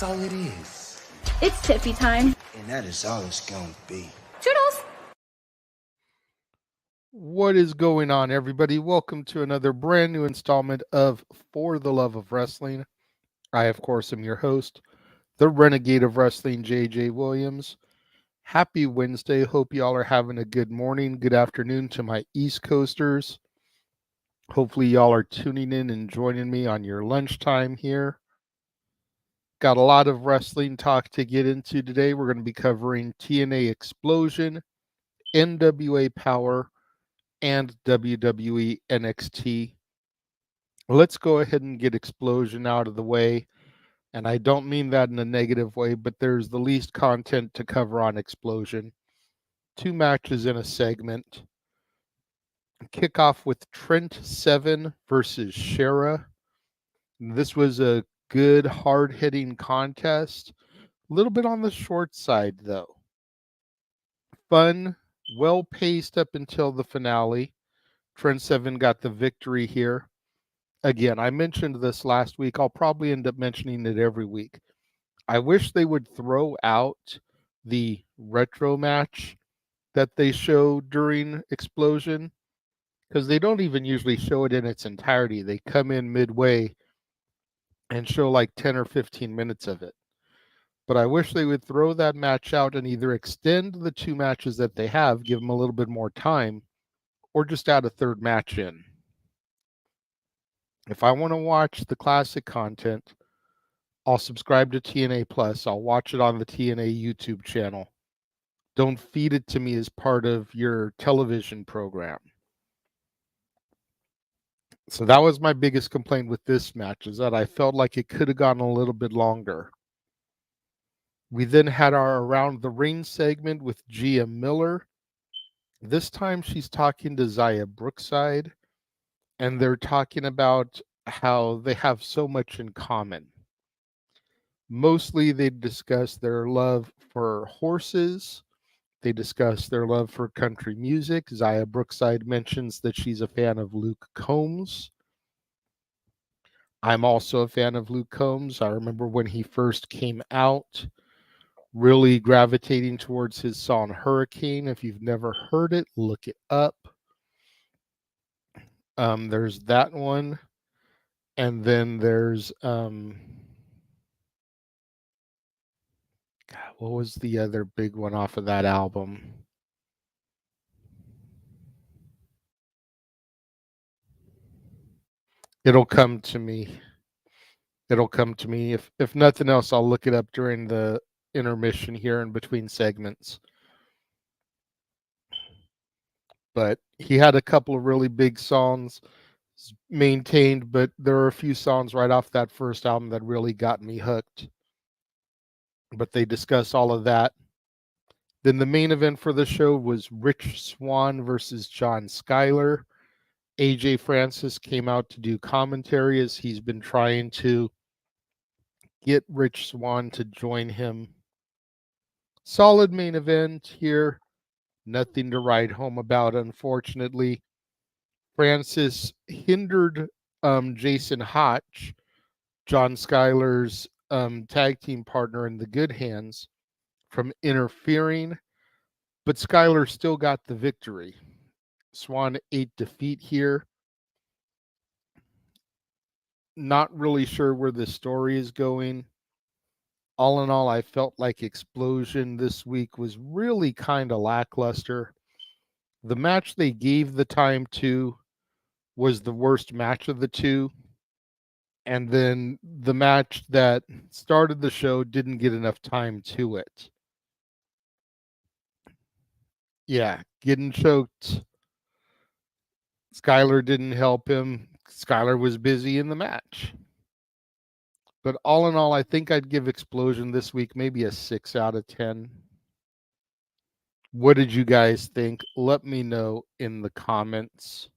That's all it is. It's Tiffy time. And that is all it's gonna be. Toodles! What is going on, everybody? Welcome to another brand new installment of For the Love of Wrestling. I, of course, am your host, the Renegade of Wrestling, JJ Williams. Happy Wednesday. Hope y'all are having a good morning, good afternoon to my East Coasters. Hopefully y'all are tuning in and joining me on your lunchtime here. Got a lot of wrestling talk to get into today. We're going to be covering TNA Xplosion, NWA Powerrr, and WWE NXT. Let's go ahead and get Xplosion out of the way. And I don't mean that in a negative way, but there's the least content to cover on Xplosion. 2 matches in a segment. Kick off with Trent Seven versus Shera. This was a good, hard-hitting contest. A little bit on the short side, though. Fun, well-paced up until the finale. Trent Seven got the victory here. Again, I mentioned this last week. I'll probably end up mentioning it every week. I wish they would throw out the retro match that they show during Xplosion, because they don't even usually show it in its entirety. They come in midway and show like 10 or 15 minutes of it. But I wish they would throw that match out and either extend the 2 matches that they have, give them a little bit more time, or just add a third match in. If I want to watch the classic content, I'll subscribe to TNA Plus. I'll watch it on the TNA YouTube channel. Don't feed it to me as part of your television program. So that was my biggest complaint with this match, is that I felt like it could have gone a little bit longer. We then had our Around the Ring segment with Gia Miller. This time she's talking to Zaya Brookside, and they're talking about how they have so much in common. Mostly they discuss their love for horses. They discuss their love for country music. Zaya Brookside mentions that she's a fan of Luke Combs. I'm also a fan of Luke Combs. I remember when he first came out, really gravitating towards his song Hurricane. If you've never heard it, look it up. There's that one. And then there's what was the other big one off of that album? It'll come to me. It'll come to me. If nothing else, I'll look it up during the intermission here in between segments. But he had a couple of really big songs maintained, but there are a few songs right off that first album that really got me hooked. But they discuss all of that. Then the main event for the show was Rich Swann versus John Skyler. AJ Francis came out to do commentary as he's been trying to get Rich Swann to join him. Solid main event here. Nothing to write home about, unfortunately. Francis hindered Jason Hotch, John Skyler's tag team partner in the Good Hands, from interfering, but Skyler still got the victory. Swann ate defeat here. Not really sure where the story is going. All in all, I felt like Xplosion this week was really kind of lackluster. The match they gave the time to was the worst match of the 2. And then the match that started the show didn't get enough time to it. Yeah, getting choked. Skyler didn't help him. Skyler was busy in the match. But all in all, I think I'd give Xplosion this week maybe a 6 out of 10. What did you guys think? Let me know in the comments.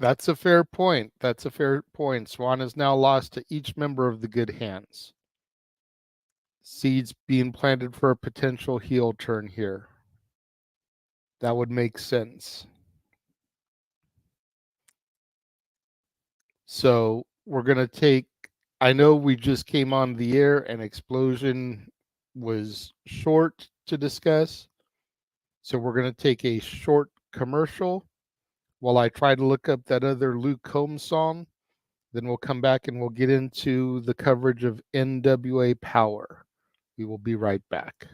That's a fair point. That's a fair point. Swann has now lost to each member of the Good Hands. Seeds being planted for a potential heel turn here. That would make sense. So we're going to take, I know we just came on the air and Xplosion was short to discuss. So we're going to take a short commercial while I try to look up that other Luke Combs song. Then we'll come back and we'll get into the coverage of NWA Powerrr. We will be right back.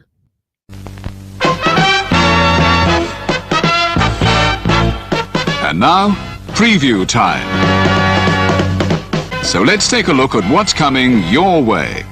And now, preview time. So let's take a look at what's coming your way.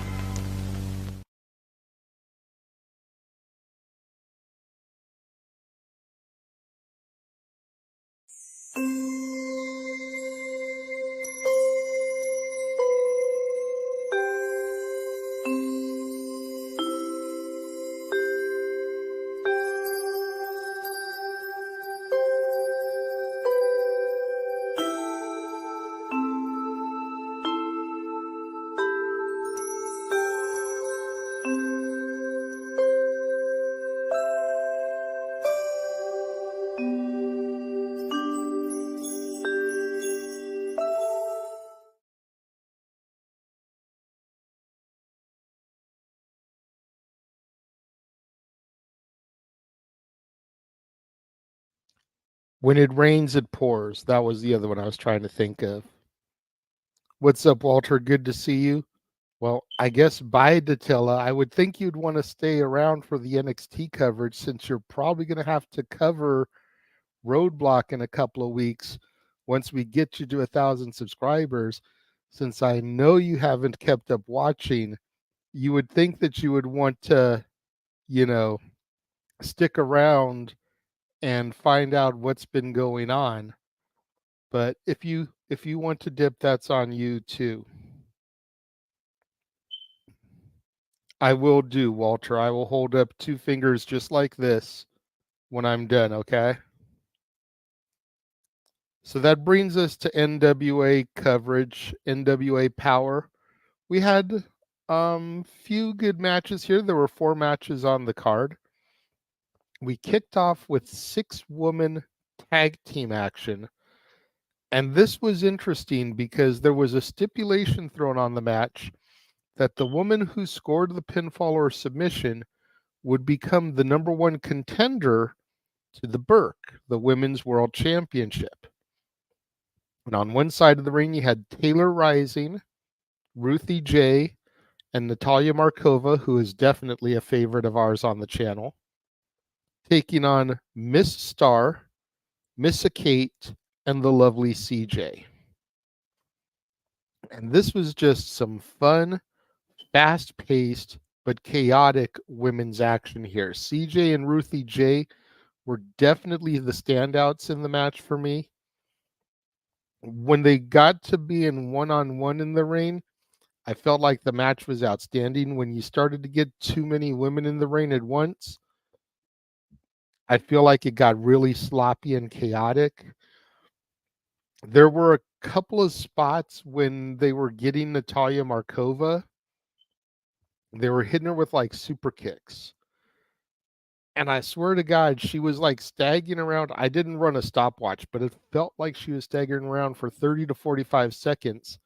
When it rains, it pours. That was the other one I was trying to think of. What's up, Walter? Good to see you. Well, I guess bye, Datilla. I would think you'd want to stay around for the NXT coverage since you're probably going to have to cover Roadblock in a couple of weeks once we get you to 1,000 subscribers. Since I know you haven't kept up watching, you would think that you would want to, stick around and find out what's been going on. But if you want to dip, that's on you too. I will do, Walter. I will hold up 2 fingers just like this when I'm done, okay? So that brings us to NWA coverage, NWA Powerrr. We had few good matches here. There were 4 matches on the card. We kicked off with 6-woman tag team action. And this was interesting because there was a stipulation thrown on the match that the woman who scored the pinfall or submission would become the number 1 contender to the Burke, the Women's World Championship. And on one side of the ring, you had Taylor Rising, Ruthie J, and Natalia Markova, who is definitely a favorite of ours on the channel, taking on Miss Star, Missa Kate, and the lovely CJ. And this was just some fun, fast-paced, but chaotic women's action here. CJ and Ruthie J were definitely the standouts in the match for me. When they got to be in one-on-one in the ring, I felt like the match was outstanding. When you started to get too many women in the ring at once, I feel like it got really sloppy and chaotic. There were a couple of spots when they were getting Natalia Markova. They were hitting her with like super kicks. And I swear to God, she was like staggering around. I didn't run a stopwatch, but it felt like she was staggering around for 30 to 45 seconds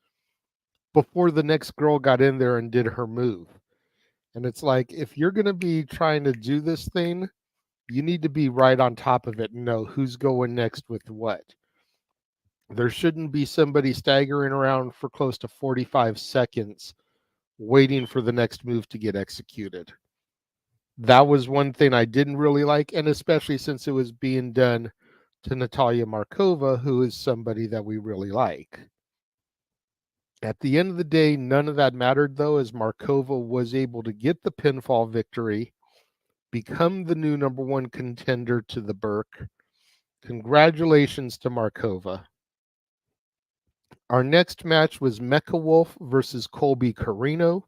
before the next girl got in there and did her move. And it's like, if you're going to be trying to do this thing, you need to be right on top of it and know who's going next with what. There shouldn't be somebody staggering around for close to 45 seconds waiting for the next move to get executed. That was one thing I didn't really like, and especially since it was being done to Natalia Markova, who is somebody that we really like. At the end of the day, none of that mattered, though, as Markova was able to get the pinfall victory, become the new number 1 contender to the Burke. Congratulations to Markova. Our next match was Mecha Wolf versus Colby Carino.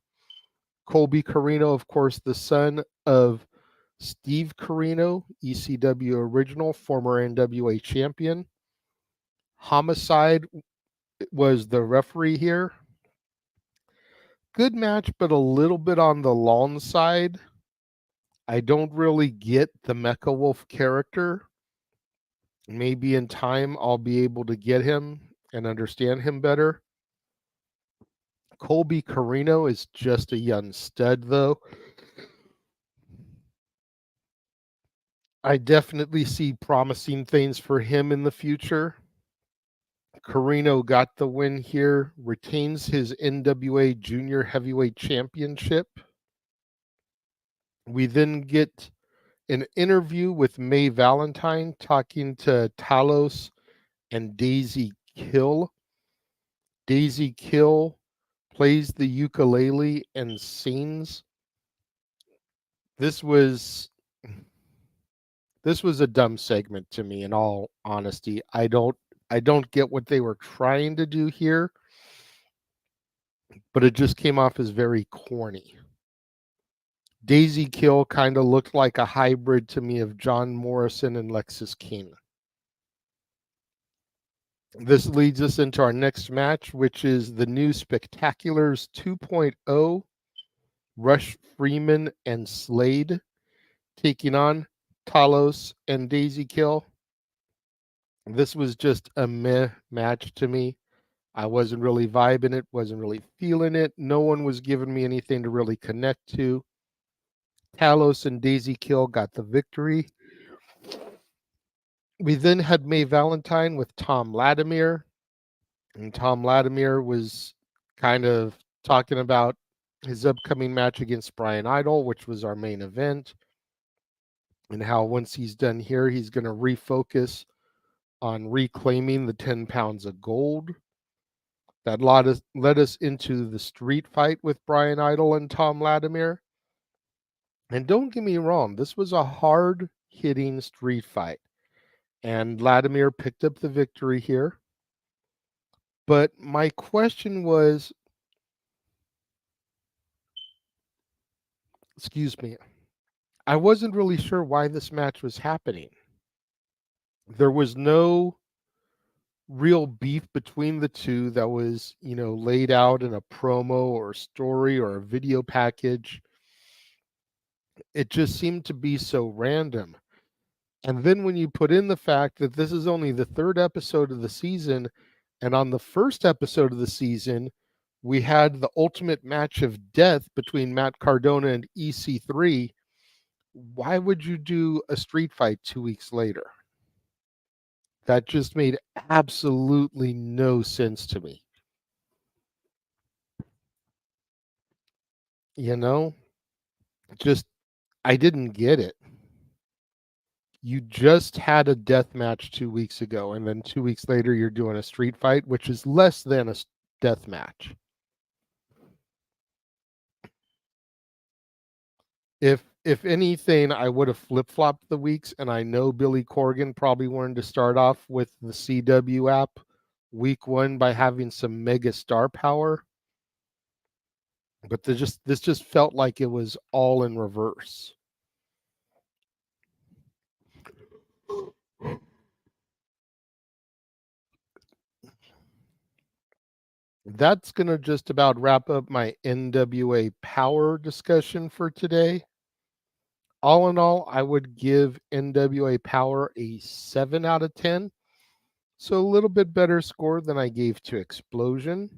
Colby Carino, of course, the son of Steve Carino, ECW original, former NWA champion. Homicide was the referee here. Good match, but a little bit on the long side. I don't really get the Mecha Wolf character. Maybe in time I'll be able to get him and understand him better. Colby Carino is just a young stud, though. I definitely see promising things for him in the future. Carino got the win here, retains his NWA Junior Heavyweight Championship. We then get an interview with May Valentine talking to Talos and Daisy Kill. Daisy Kill plays the ukulele and sings. This was a dumb segment to me, in all honesty. I don't get what they were trying to do here, but it just came off as very corny. Daisy Kill kind of looked like a hybrid to me of John Morrison and Lexis King. This leads us into our next match, which is the new Spectaculars 2.0, Rush Freeman and Slade taking on Talos and Daisy Kill. This was just a meh match to me. I wasn't really vibing it, wasn't really feeling it. No one was giving me anything to really connect to. Talos and Daisy Kill got the victory. We then had May Valentine with Tom Latimer. And Tom Latimer was kind of talking about his upcoming match against Brian Idol, which was our main event. And how once he's done here, he's going to refocus on reclaiming the 10 pounds of gold. That led us into the street fight with Brian Idol and Tom Latimer. And don't get me wrong, this was a hard-hitting street fight. And Latimer picked up the victory here. But my question was, I wasn't really sure why this match was happening. There was no real beef between the two that was, laid out in a promo or story or a video package. It just seemed to be so random. And then when you put in the fact that this is only the third episode of the season, and on the first episode of the season, we had the ultimate match of death between Matt Cardona and EC3, why would you do a street fight 2 weeks later? That just made absolutely no sense to me. I didn't get it. You just had a death match 2 weeks ago, and then 2 weeks later you're doing a street fight, which is less than a death match. If anything, I would have flip-flopped the weeks, and I know Billy Corgan probably wanted to start off with the CW app week 1 by having some mega star power. But this just felt like it was all in reverse. That's going to just about wrap up my NWA Powerrr discussion for today. All in all, I would give NWA Powerrr a 7 out of 10. So a little bit better score than I gave to Xplosion.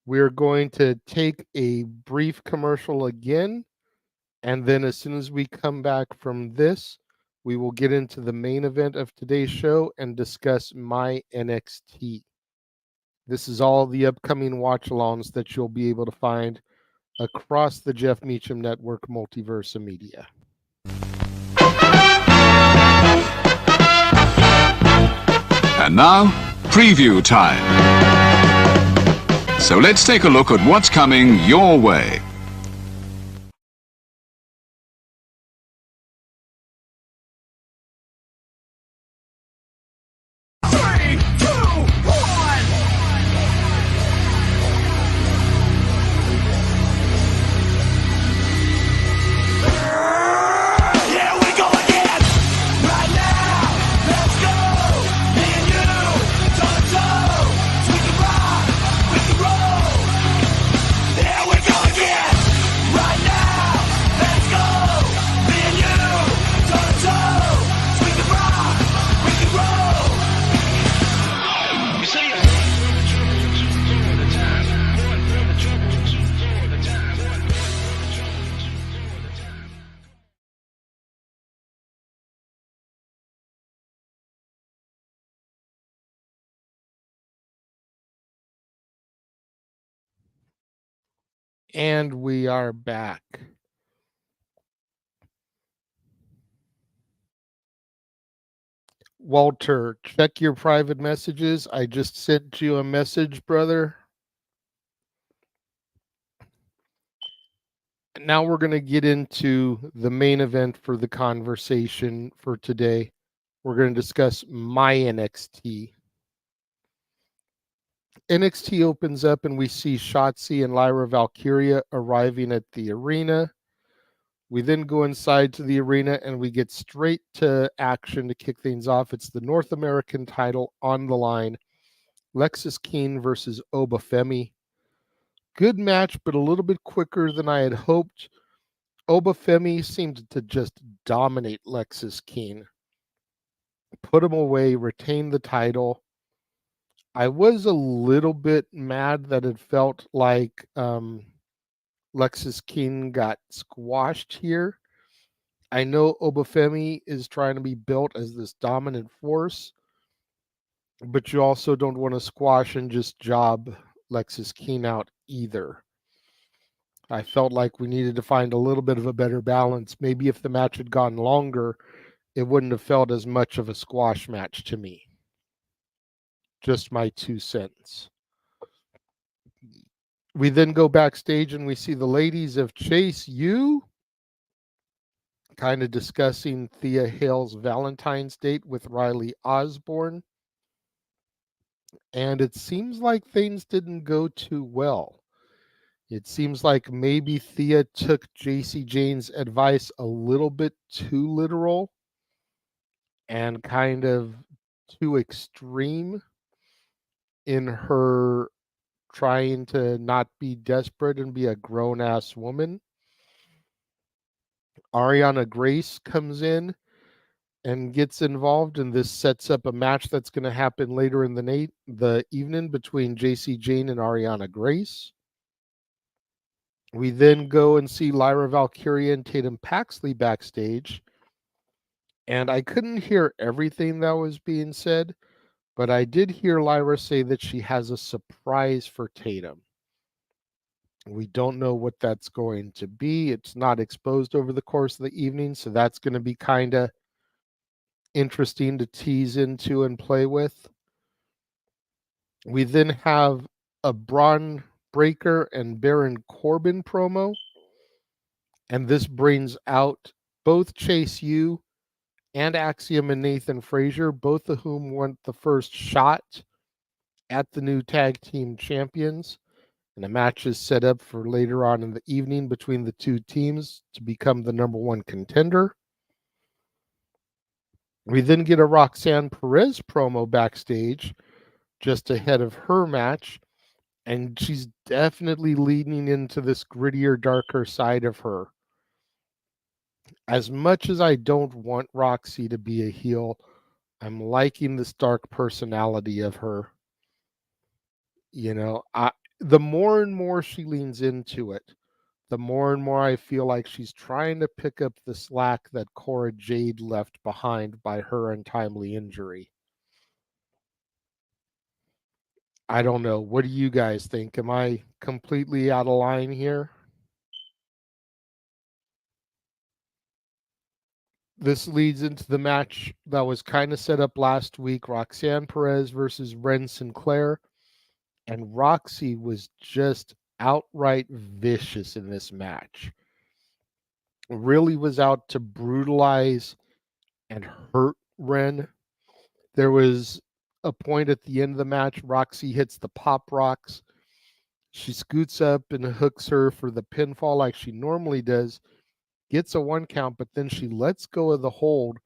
We're going to take a brief commercial again. And then as soon as we come back from this, we will get into the main event of today's show and discuss My NXT. This is all the upcoming watch-alongs that you'll be able to find across the Jeff Meacham Network multiverse of media. And now, preview time. So let's take a look at what's coming your way. Here we go again! And we are back. Walter, check your private messages. I just sent you a message, brother. Now we're going to get into the main event for the conversation for today. We're going to discuss my NXT. NXT opens up and we see Shotzi and Lyra Valkyria arriving at the arena. We then go inside to the arena and we get straight to action to kick things off. It's the North American title on the line. Lexis Keane versus Oba Femi. Good match, but a little bit quicker than I had hoped. Oba Femi seemed to just dominate Lexis Keane. Put him away, retain the title. I was a little bit mad that it felt like Lexis Keane got squashed here. I know Oba Femi is trying to be built as this dominant force, but you also don't want to squash and just job Lexis Keane out either. I felt like we needed to find a little bit of a better balance. Maybe if the match had gone longer, it wouldn't have felt as much of a squash match to me. Just my 2 cents. We then go backstage and we see the ladies of Chase U kind of discussing Thea Hale's Valentine's date with Riley Osborne. And it seems like things didn't go too well. It seems like maybe Thea took JC Jane's advice a little bit too literal and kind of too extreme in her trying to not be desperate and be a grown-ass woman. Ariana Grace comes in and gets involved, and this sets up a match that's going to happen later in the evening between JC Jane and Ariana Grace. We then go and see Lyra Valkyria and Tatum Paxley backstage, and I couldn't hear everything that was being said, but I did hear Lyra say that she has a surprise for Tatum. We don't know what that's going to be. It's not exposed over the course of the evening, so that's going to be kind of interesting to tease into and play with. We then have a Braun Breaker and Baron Corbin promo, and this brings out both Chase U and Axiom and Nathan Frazier, both of whom want the first shot at the new tag team champions. And a match is set up for later on in the evening between the two teams to become the number one contender. We then get a Roxanne Perez promo backstage just ahead of her match, and she's definitely leaning into this grittier, darker side of her. As much as I don't want Roxy to be a heel, I'm liking this dark personality of her. You know, the more and more she leans into it, the more and more I feel like she's trying to pick up the slack that Cora Jade left behind by her untimely injury. I don't know. What do you guys think? Am I completely out of line here? This leads into the match that was kind of set up last week, Roxanne Perez versus Ren Sinclair. And Roxy was just outright vicious in this match. Really was out to brutalize and hurt Ren. There was a point at the end of the match, Roxy hits the pop rocks. She scoots up and hooks her for the pinfall like she normally does, gets a 1 count, but then she lets go of the hold,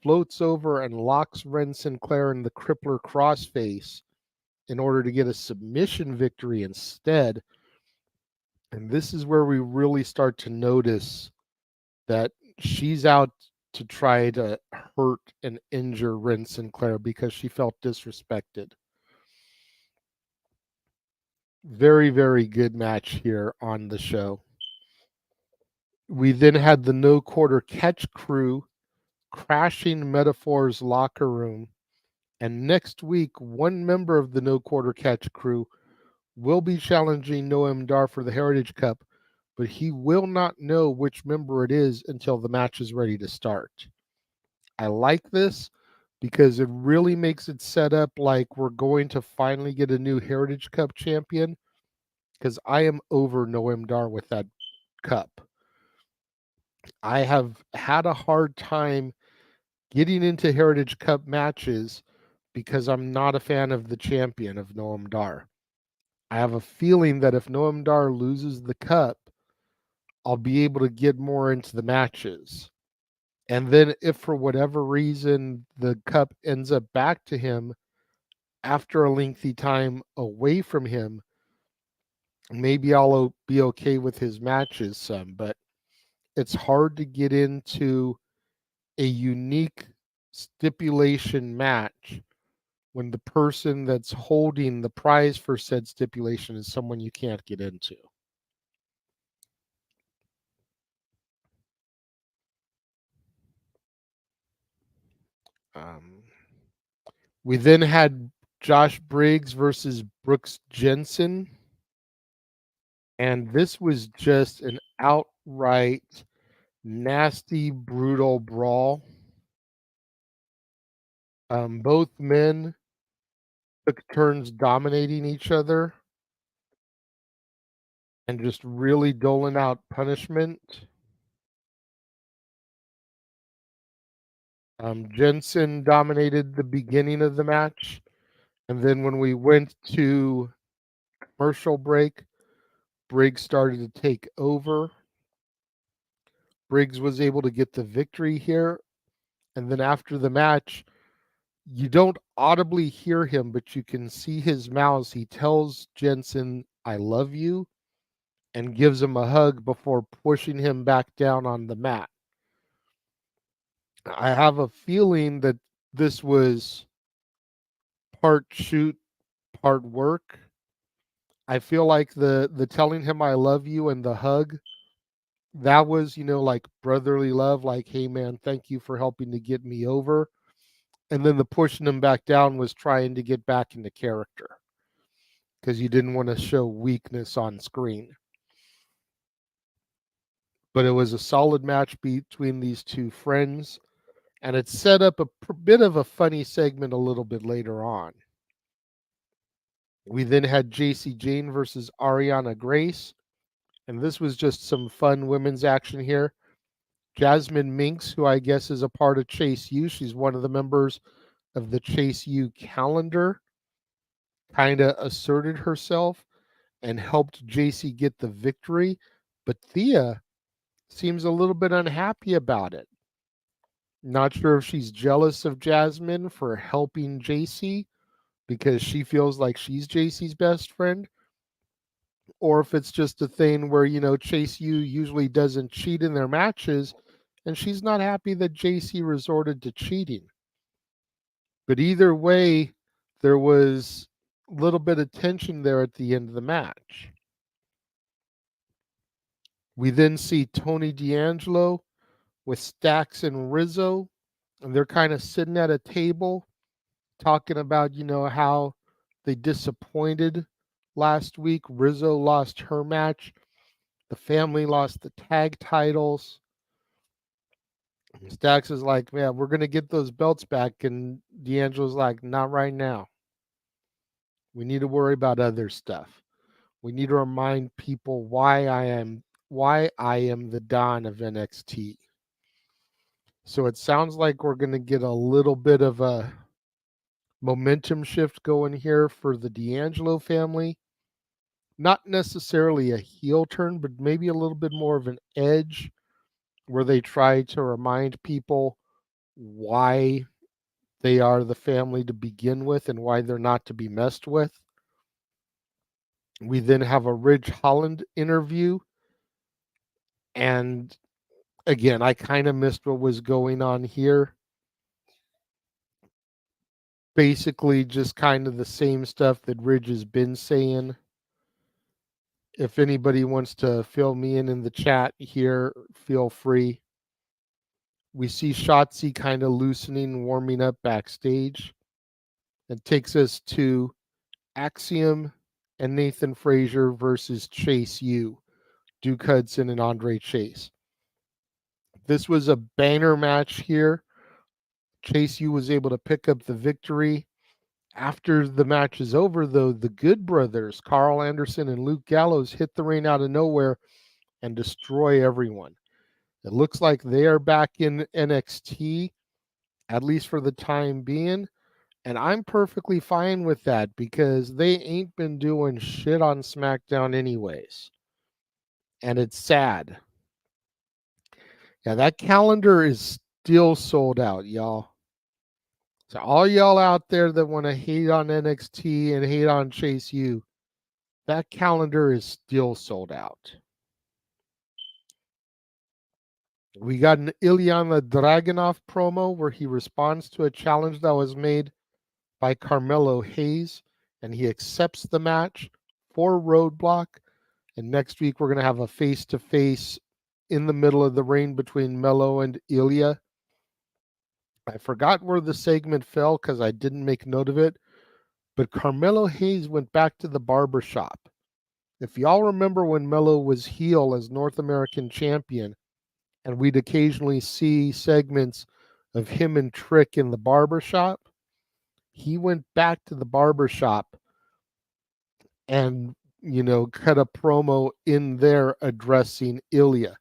floats over and locks Ren Sinclair in the crippler crossface in order to get a submission victory instead. And this is where we really start to notice that she's out to try to hurt and injure Ren Sinclair because she felt disrespected. Very, very good match here on the show. We then had the No Quarter Catch crew crashing Metaphor's locker room. And next week, one member of the No Quarter Catch crew will be challenging Noam Dar for the Heritage Cup, but he will not know which member it is until the match is ready to start. I like this because it really makes it set up like we're going to finally get a new Heritage Cup champion, because I am over Noam Dar with that cup. I have had a hard time getting into Heritage Cup matches because I'm not a fan of the champion of Noam Dar. I have a feeling that if Noam Dar loses the cup, I'll be able to get more into the matches. And then if for whatever reason the cup ends up back to him after a lengthy time away from him, maybe I'll be okay with his matches some. But it's hard to get into a unique stipulation match when the person that's holding the prize for said stipulation is someone you can't get into. We then had Josh Briggs versus Brooks Jensen. And this was just an outright nasty, brutal brawl. Both men took turns dominating each other and just really doling out punishment. Jensen dominated the beginning of the match. And then when we went to commercial break, Briggs started to take over. Briggs was able to get the victory here. And then after the match, you don't audibly hear him, but you can see his mouth. He tells Jensen, "I love you," and gives him a hug before pushing him back down on the mat. I have a feeling that this was part shoot, part work. I feel like the telling him I love you and the hug, that was, like brotherly love, like, hey man, thank you for helping to get me over. And then the pushing him back down was trying to get back into character because you didn't want to show weakness on screen. But it was a solid match between these two friends, and it set up a bit of a funny segment a little bit later on. We then had JC Jane versus Ariana Grace, and this was just some fun women's action here. Jasmine Minks, who I guess is a part of Chase U, she's one of the members of the Chase U calendar, kind of asserted herself and helped JC get the victory. But Thea seems a little bit unhappy about it. Not sure if she's jealous of Jasmine for helping JC because she feels like she's JC's best friend, or if it's just a thing where, Chase U usually doesn't cheat in their matches, and she's not happy that JC resorted to cheating. But either way, there was a little bit of tension there at the end of the match. We then see Tony D'Angelo with Stax and Rizzo, and they're kind of sitting at a table talking about, how they disappointed last week. Rizzo lost her match. The family lost the tag titles. Stax is like, yeah, we're going to get those belts back. And D'Angelo's like, not right now. We need to worry about other stuff. We need to remind people why I am the Don of NXT. So it sounds like we're going to get a little bit of a momentum shift going here for the D'Angelo family. Not necessarily a heel turn, but maybe a little bit more of an edge where they try to remind people why they are the family to begin with and why they're not to be messed with. We then have a Ridge Holland interview. And again, I kind of missed what was going on here. Basically, just kind of the same stuff that Ridge has been saying. If anybody wants to fill me in the chat here, feel free. We see Shotzi kind of loosening, warming up backstage. It takes us to Axiom and Nathan Frazier versus Chase U, Duke Hudson and Andre Chase. This was a banger match here. Chase U was able to pick up the victory. After the match is over, though, the Good Brothers, Carl Anderson and Luke Gallows, hit the ring out of nowhere and destroy everyone. It looks like they are back in NXT, at least for the time being. And I'm perfectly fine with that because they ain't been doing shit on SmackDown anyways. And it's sad. Yeah, that calendar is still sold out, y'all. So all y'all out there that want to hate on NXT and hate on Chase U, that calendar is still sold out. We got an Ilyana Dragunov promo where he responds to a challenge that was made by Carmelo Hayes, and he accepts the match for Roadblock. And next week we're going to have a face-to-face in the middle of the ring between Melo and Ilya. I forgot where the segment fell because I didn't make note of it, but Carmelo Hayes went back to the barber shop. If y'all remember when Melo was heel as North American champion, and we'd occasionally see segments of him and Trick in the barber shop, he went back to the barber shop and, cut a promo in there addressing Ilya.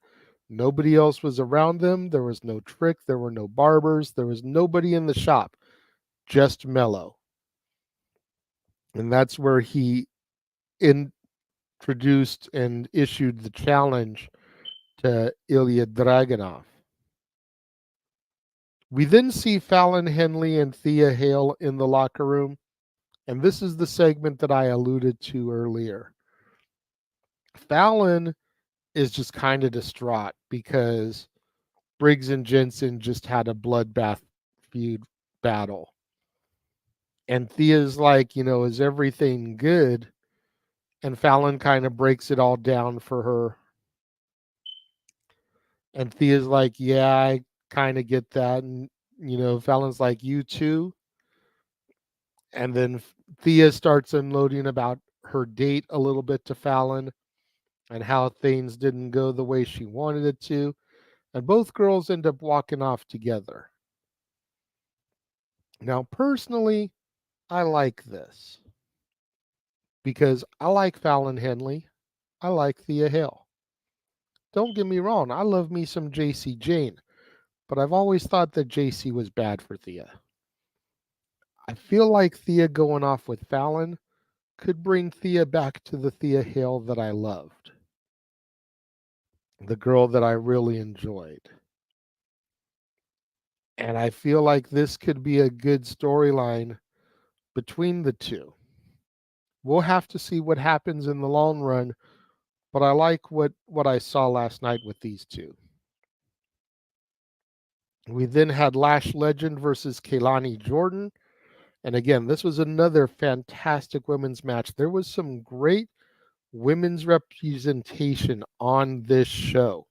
Nobody else was around them. There was no Trick. There were no barbers. There was nobody in the shop, just Melo. And that's where he introduced and issued the challenge to Ilya Dragunov. We then see Fallon Henley and Thea Hale in the locker room. And this is the segment that I alluded to earlier. Fallon is just kind of distraught because Briggs and Jensen just had a bloodbath feud battle. And Thea's like, is everything good? And Fallon kind of breaks it all down for her. And Thea's like, yeah, I kind of get that. And, Fallon's like, you too? And then Thea starts unloading about her date a little bit to Fallon and how things didn't go the way she wanted it to. And both girls end up walking off together. Now, personally, I like this because I like Fallon Henley. I like Thea Hale. Don't get me wrong, I love me some JC Jane, but I've always thought that JC was bad for Thea. I feel like Thea going off with Fallon could bring Thea back to the Thea Hale that I loved. The girl that I really enjoyed. And I feel like this could be a good storyline between the two. We'll have to see what happens in the long run, but I like what I saw last night with these two. We then had Lash Legend versus Kehlani Jordan. And again, this was another fantastic women's match. There was some great women's representation on this show.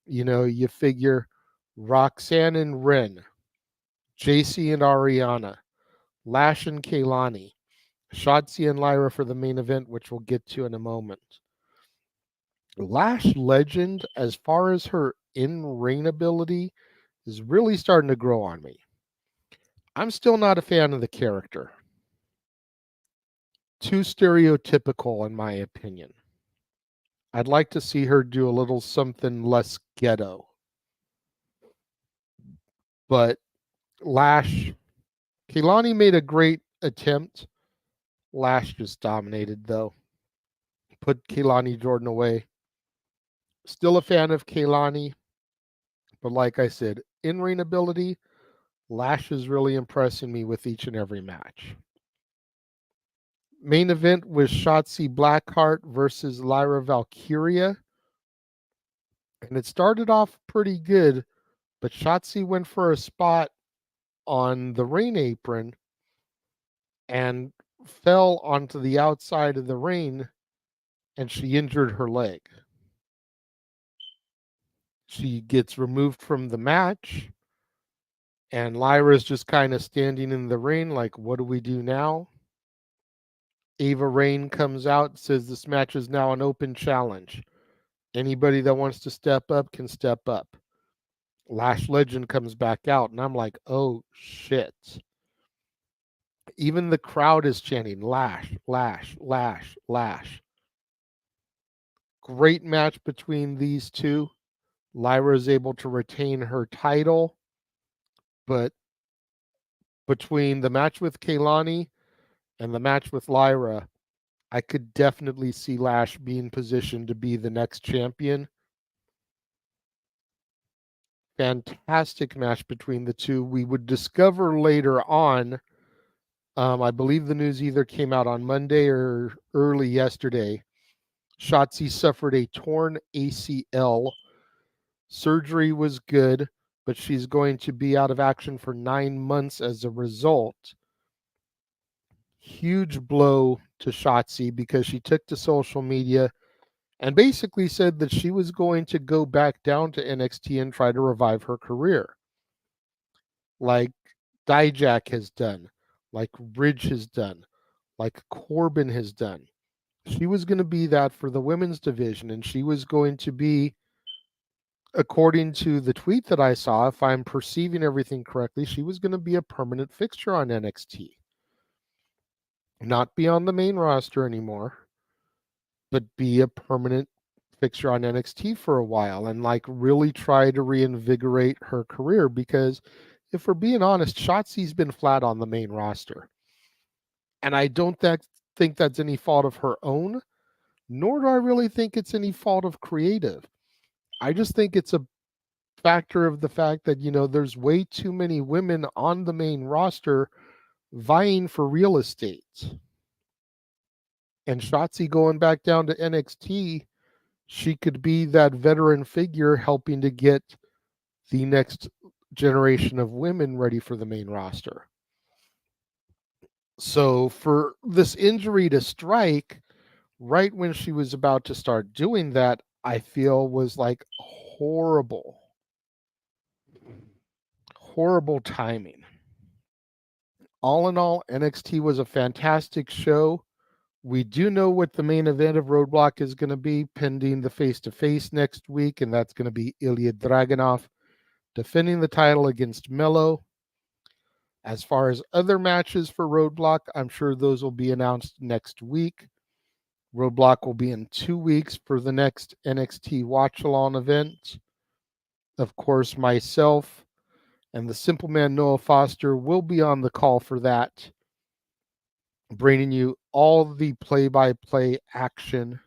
You figure Roxanne and Ren, JC and Ariana, Lash and Kehlani, Shotzi and Lyra for the main event, which we'll get to in a moment. Lash Legend, as far as her in-ring ability, is really starting to grow on me. I'm still not a fan of the character. Too stereotypical, in my opinion. I'd like to see her do a little something less ghetto. But Lash, Kehlani made a great attempt. Lash just dominated, though. Put Kehlani Jordan away. Still a fan of Kehlani. But like I said, in-ring ability, Lash is really impressing me with each and every match. Main event was Shotzi Blackheart versus Lyra Valkyria. And it started off pretty good, but Shotzi went for a spot on the ring apron and fell onto the outside of the ring, and she injured her leg. She gets removed from the match, and Lyra's just kind of standing in the ring like, what do we do now? Ava Rain comes out, says this match is now an open challenge. Anybody that wants to step up can step up. Lash Legend comes back out, and I'm like, oh shit. Even the crowd is chanting Lash, Lash, Lash, Lash. Great match between these two. Lyra is able to retain her title, but between the match with Kaylani and the match with Lyra, I could definitely see Lash being positioned to be the next champion. Fantastic match between the two. We would discover later on, I believe the news either came out on Monday or early yesterday. Shotzi suffered a torn ACL. Surgery was good, but she's going to be out of action for 9 months as a result. Huge blow to Shotzi because she took to social media and basically said that she was going to go back down to NXT and try to revive her career. Like Dijak has done, like Ridge has done, like Corbin has done. She was going to be that for the women's division, and she was going to be, according to the tweet that I saw, if I'm perceiving everything correctly, she was going to be a permanent fixture on NXT. Not be on the main roster anymore, but be a permanent fixture on NXT for a while and like really try to reinvigorate her career, because if we're being honest, Shotzi's been flat on the main roster. And I don't think that's any fault of her own, nor do I really think it's any fault of creative. I just think it's a factor of the fact that, there's way too many women on the main roster vying for real estate. And Shotzi going back down to NXT, she could be that veteran figure helping to get the next generation of women ready for the main roster. So for this injury to strike right when she was about to start doing that, I feel was like horrible timing. All in all, NXT was a fantastic show. We do know what the main event of Roadblock is going to be, pending the face-to-face next week, and that's going to be Ilya Dragunov defending the title against Melo. As far as other matches for Roadblock, I'm sure those will be announced next week. Roadblock will be in 2 weeks for the next NXT Watch-Along event. Of course, myself and the Simple Man Noah Foster will be on the call for that, bringing you all the play-by-play action.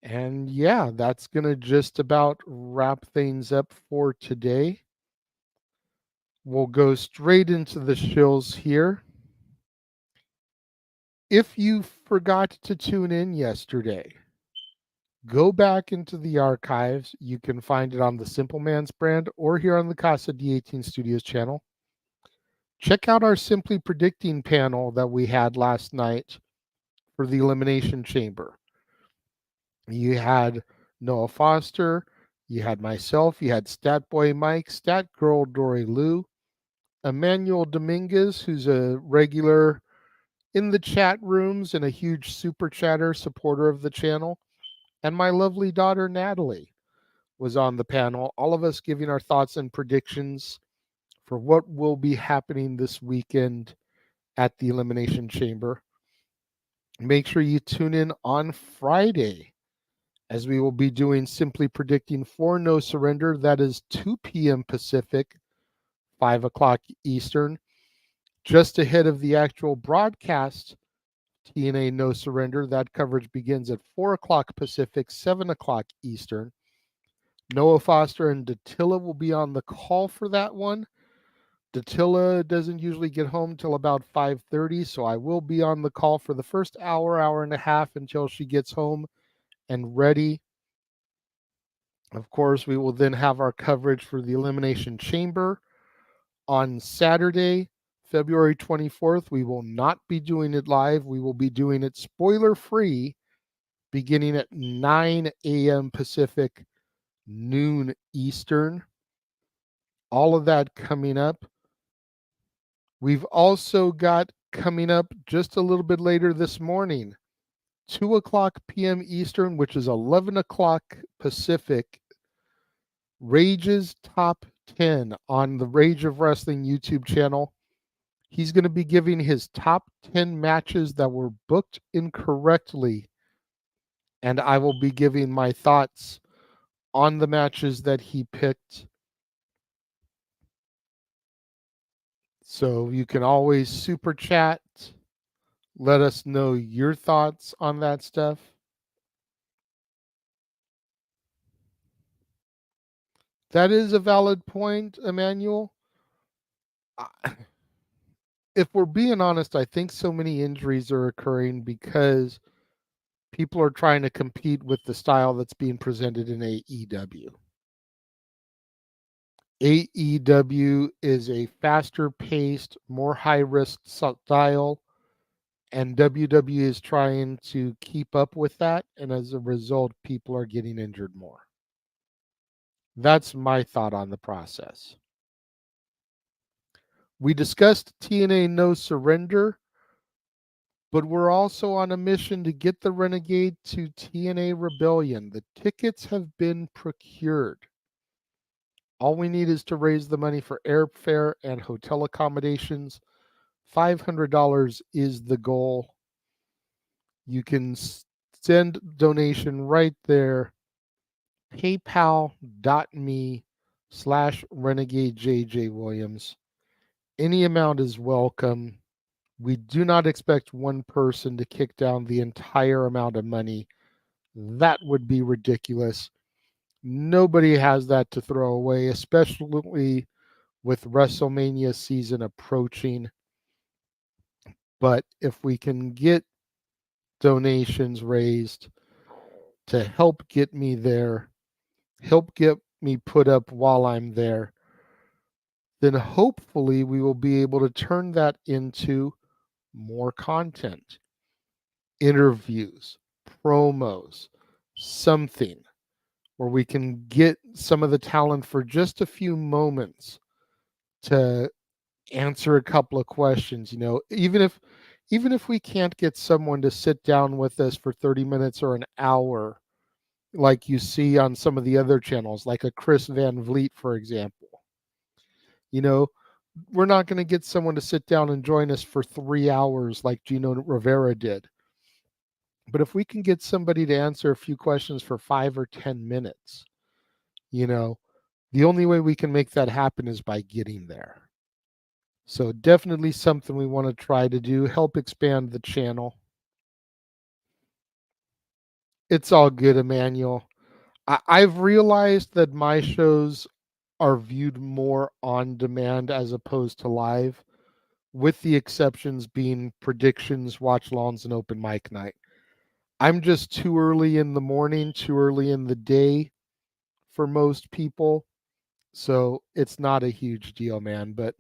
And yeah, that's going to just about wrap things up for today. We'll go straight into the shills here. If you forgot to tune in yesterday, go back into the archives. You can find it on the Simple Man's brand or here on the Casa D18 Studios channel. Check out our Simply Predicting panel that we had last night for the Elimination Chamber. You had Noah Foster, you had myself, you had Statboy Mike, Stat Girl Dory Lou, Emmanuel Dominguez, who's a regular in the chat rooms and a huge super chatter supporter of the channel, and my lovely daughter Natalie was on the panel, all of us giving our thoughts and predictions for what will be happening this weekend at the Elimination Chamber. Make sure you tune in on Friday, as we will be doing Simply Predicting for No Surrender. That is 2 p.m. Pacific, 5 o'clock Eastern, just ahead of the actual broadcast TNA No Surrender. That coverage begins at 4 o'clock Pacific, 7 o'clock Eastern. Noah Foster and Datilla will be on the call for that one. Datilla doesn't usually get home till about 5:30, so I will be on the call for the first hour and a half until she gets home and ready. Of course, we will then have our coverage for the Elimination Chamber on Saturday, February 24th. We will not be doing it live. We will be doing it spoiler-free, beginning at 9 a.m. Pacific, noon Eastern. All of that coming up. We've also got coming up just a little bit later this morning, 2 o'clock p.m. Eastern, which is 11 o'clock Pacific, Rage's Top 10 on the Rage of Wrestling YouTube channel. He's going to be giving his top 10 matches that were booked incorrectly, and I will be giving my thoughts on the matches that he picked. So you can always super chat, let us know your thoughts on that stuff. That is a valid point, Emmanuel. If we're being honest, I think so many injuries are occurring because people are trying to compete with the style that's being presented in AEW. AEW is a faster paced, more high risk style, and WWE is trying to keep up with that. And as a result, people are getting injured more. That's my thought on the process. We discussed TNA No Surrender, but we're also on a mission to get the Renegade to TNA Rebellion. The tickets have been procured. All we need is to raise the money for airfare and hotel accommodations. $500 is the goal. You can send donation right there. PayPal.me/RenegadeJJ Any amount is welcome. We do not expect one person to kick down the entire amount of money. That would be ridiculous. Nobody has that to throw away, especially with WrestleMania season approaching. But if we can get donations raised to help get me there, help get me put up while I'm there, then hopefully we will be able to turn that into more content, interviews, promos, something where we can get some of the talent for just a few moments to answer a couple of questions. You know, even if we can't get someone to sit down with us for 30 minutes or an hour, like you see on some of the other channels, like a Chris Van Vliet, for example, you know, we're not going to get someone to sit down and join us for 3 hours like Gino Rivera did. But if we can get somebody to answer a few questions for 5 or 10 minutes, you know, the only way we can make that happen is by getting there. So definitely something we want to try to do, help expand the channel. It's all good, Emmanuel. I've realized that my shows are viewed more on demand as opposed to live, with the exceptions being predictions, watch longs, and open mic night. I'm just too early in the morning, too early in the day for most people. So it's not a huge deal, man. But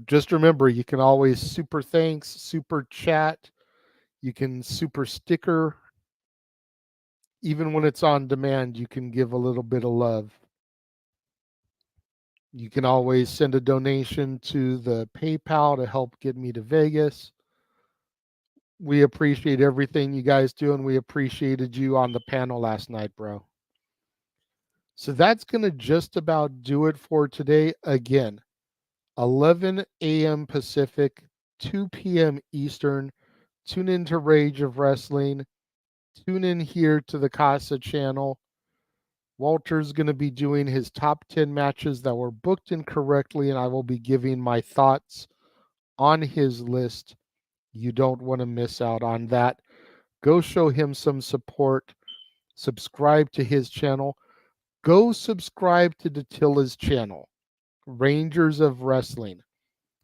just remember, you can always super thanks, super chat. You can super sticker. Even when it's on demand, you can give a little bit of love. You can always send a donation to the PayPal to help get me to Vegas. We appreciate everything you guys do, and we appreciated you on the panel last night, bro. So that's going to just about do it for today. Again, 11 a.m. Pacific, 2 p.m. Eastern. Tune in to Rage of Wrestling. Tune in here to the Casa channel. Walter's going to be doing his top 10 matches that were booked incorrectly, and I will be giving my thoughts on his list. You don't want to miss out on that. Go show him some support. Subscribe to his channel. Go subscribe to Datilla's channel, Rangers of Wrestling.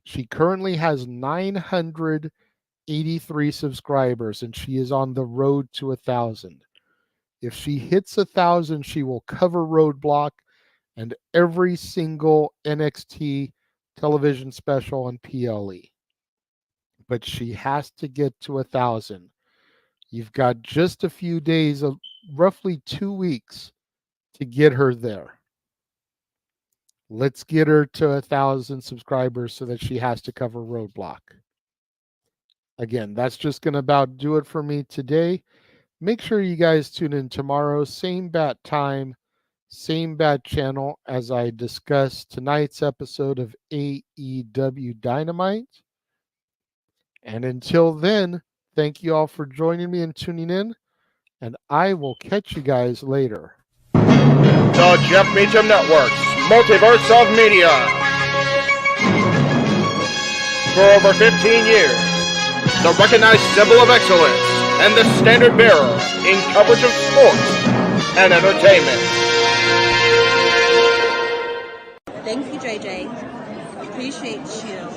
She currently has 983 subscribers, and she is on the road to 1,000. If she hits 1,000, she will cover Roadblock and every single NXT television special on PLE. But she has to get to 1,000. You've got just a few days, of roughly 2 weeks, to get her there. Let's get her to 1,000 subscribers so that she has to cover Roadblock. Again, that's just going to about do it for me today. Make sure you guys tune in tomorrow, same bat time, same bat channel, as I discuss tonight's episode of AEW Dynamite. And until then, thank you all for joining me and tuning in, and I will catch you guys later. The Jeff Meacham Network's Multiverse of Media. For over 15 years, the recognized symbol of excellence and the standard bearer in coverage of sports and entertainment. Thank you, JJ. Appreciate you.